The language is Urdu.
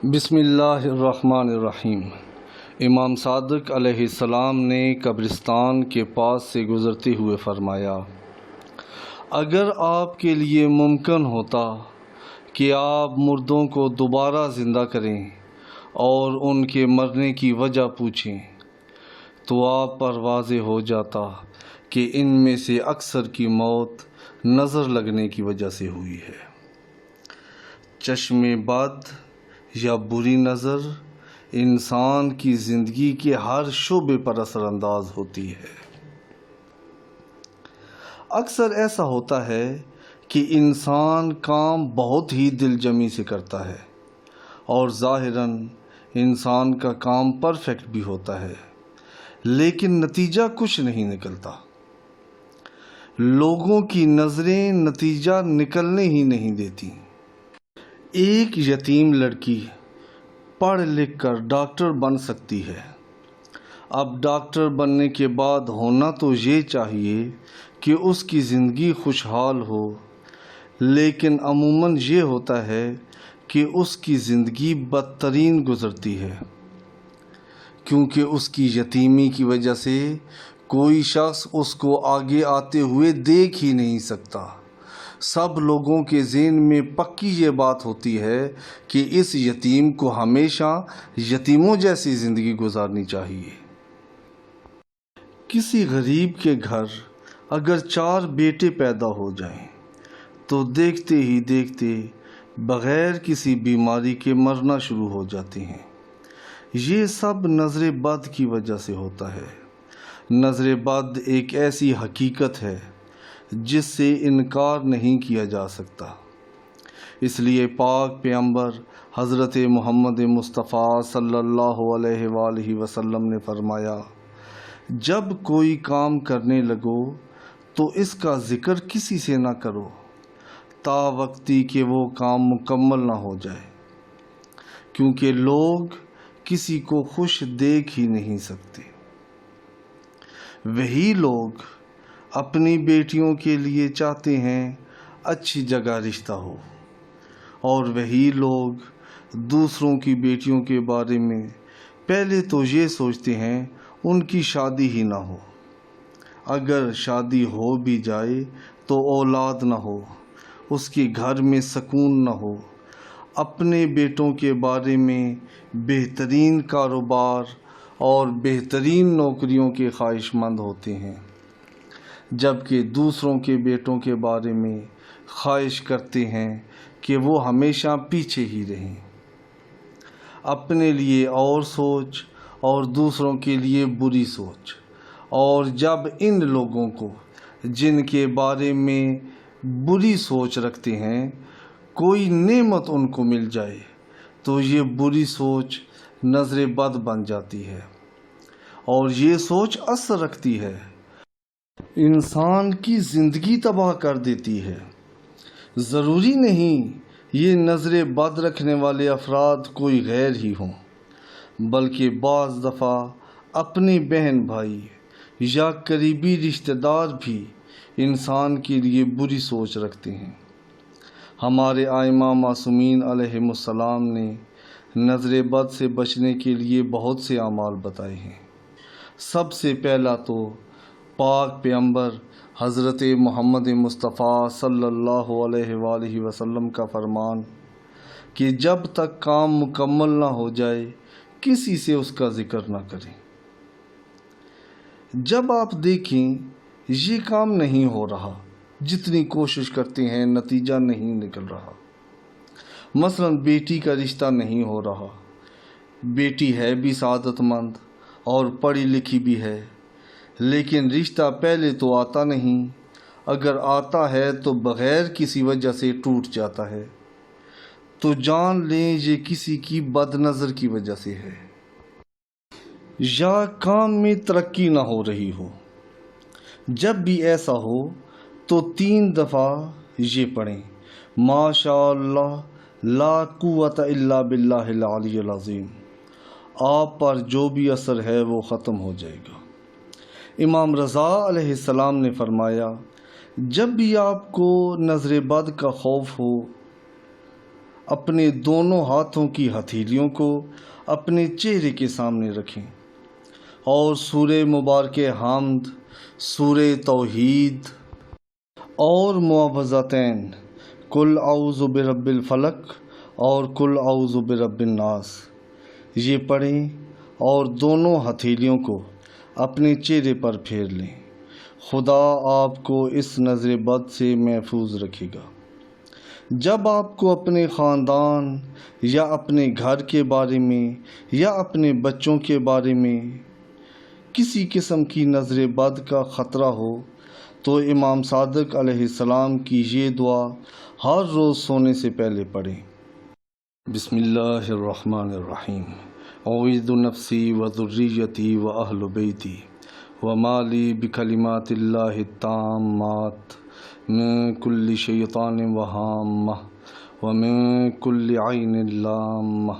بسم اللہ الرحمن الرحیم۔ امام صادق علیہ السلام نے قبرستان کے پاس سے گزرتے ہوئے فرمایا، اگر آپ کے لیے ممکن ہوتا کہ آپ مردوں کو دوبارہ زندہ کریں اور ان کے مرنے کی وجہ پوچھیں تو آپ پر واضح ہو جاتا کہ ان میں سے اکثر کی موت نظر لگنے کی وجہ سے ہوئی ہے۔ چشم بد یا بری نظر انسان کی زندگی کے ہر شعبے پر اثر انداز ہوتی ہے۔ اکثر ایسا ہوتا ہے کہ انسان کام بہت ہی دل جمی سے کرتا ہے اور ظاہراً انسان کا کام پرفیکٹ بھی ہوتا ہے، لیکن نتیجہ کچھ نہیں نکلتا۔ لوگوں کی نظریں نتیجہ نکلنے ہی نہیں دیتی۔ ایک یتیم لڑکی پڑھ لکھ کر ڈاکٹر بن سکتی ہے۔ اب ڈاکٹر بننے کے بعد ہونا تو یہ چاہیے کہ اس کی زندگی خوشحال ہو، لیکن عموماً یہ ہوتا ہے کہ اس کی زندگی بدترین گزرتی ہے، کیونکہ اس کی یتیمی کی وجہ سے کوئی شخص اس کو آگے آتے ہوئے دیکھ ہی نہیں سکتا۔ سب لوگوں کے ذہن میں پکی یہ بات ہوتی ہے کہ اس یتیم کو ہمیشہ یتیموں جیسی زندگی گزارنی چاہیے۔ کسی غریب کے گھر اگر 4 بیٹے پیدا ہو جائیں تو دیکھتے ہی دیکھتے بغیر کسی بیماری کے مرنا شروع ہو جاتے ہیں۔ یہ سب نظر بد کی وجہ سے ہوتا ہے۔ نظر بد ایک ایسی حقیقت ہے جس سے انکار نہیں کیا جا سکتا۔ اس لیے پاک پیغمبر حضرت محمد مصطفیٰ صلی اللہ علیہ وآلہ وسلم نے فرمایا، جب کوئی کام کرنے لگو تو اس کا ذکر کسی سے نہ کرو تا وقتی کہ وہ کام مکمل نہ ہو جائے، کیونکہ لوگ کسی کو خوش دیکھ ہی نہیں سکتے۔ وہی لوگ اپنی بیٹیوں کے لیے چاہتے ہیں اچھی جگہ رشتہ ہو، اور وہی لوگ دوسروں کی بیٹیوں کے بارے میں پہلے تو یہ سوچتے ہیں ان کی شادی ہی نہ ہو، اگر شادی ہو بھی جائے تو اولاد نہ ہو، اس کے گھر میں سکون نہ ہو۔ اپنے بیٹوں کے بارے میں بہترین کاروبار اور بہترین نوکریوں کے خواہش مند ہوتے ہیں، جبکہ دوسروں کے بیٹوں کے بارے میں خواہش کرتے ہیں کہ وہ ہمیشہ پیچھے ہی رہیں۔ اپنے لیے اور سوچ اور دوسروں کے لیے بری سوچ، اور جب ان لوگوں کو جن کے بارے میں بری سوچ رکھتے ہیں کوئی نعمت ان کو مل جائے تو یہ بری سوچ نظر بد بن جاتی ہے، اور یہ سوچ اثر رکھتی ہے، انسان کی زندگی تباہ کر دیتی ہے۔ ضروری نہیں یہ نظر بد رکھنے والے افراد کوئی غیر ہی ہوں، بلکہ بعض دفعہ اپنے بہن بھائی یا قریبی رشتہ دار بھی انسان کے لیے بری سوچ رکھتے ہیں۔ ہمارے ائمہ معصومین علیہم السلام نے نظر بد سے بچنے کے لیے بہت سے اعمال بتائے ہیں۔ سب سے پہلا تو پاک پیغمبر حضرت محمد مصطفیٰ صلی اللہ علیہ وآلہ وسلم کا فرمان کہ جب تک کام مکمل نہ ہو جائے کسی سے اس کا ذکر نہ کریں۔ جب آپ دیکھیں یہ کام نہیں ہو رہا، جتنی کوشش کرتے ہیں نتیجہ نہیں نکل رہا، مثلا بیٹی کا رشتہ نہیں ہو رہا، بیٹی ہے بھی سعادت مند اور پڑھی لکھی بھی ہے، لیکن رشتہ پہلے تو آتا نہیں، اگر آتا ہے تو بغیر کسی وجہ سے ٹوٹ جاتا ہے، تو جان لیں یہ کسی کی بد نظر کی وجہ سے ہے، یا کام میں ترقی نہ ہو رہی ہو۔ جب بھی ایسا ہو تو 3 دفعہ یہ پڑھیں، ماشاء اللہ لا قوت الا باللہ العلی العظیم، آپ پر جو بھی اثر ہے وہ ختم ہو جائے گا۔ امام رضا علیہ السلام نے فرمایا، جب بھی آپ کو نظر بد کا خوف ہو اپنے دونوں ہاتھوں کی ہتھیلیوں کو اپنے چہرے کے سامنے رکھیں اور سورہ مبارک حمد، سورہ توحید اور معوذتین قل اعوذ برب الفلق اور قل اعوذ برب الناس یہ پڑھیں اور دونوں ہتھیلیوں کو اپنے چہرے پر پھیر لیں۔ خدا آپ کو اس نظر بد سے محفوظ رکھے گا۔ جب آپ کو اپنے خاندان یا اپنے گھر کے بارے میں یا اپنے بچوں کے بارے میں کسی قسم کی نظر بد کا خطرہ ہو تو امام صادق علیہ السلام کی یہ دعا ہر روز سونے سے پہلے پڑھیں۔ بسم اللہ الرحمن الرحیم۔ اعوذ نفسی و ذریتی و اہل بیتی وما لی بکلمات اللہ التامات من کل شیطان وہامہ ومن کل عین لامہ۔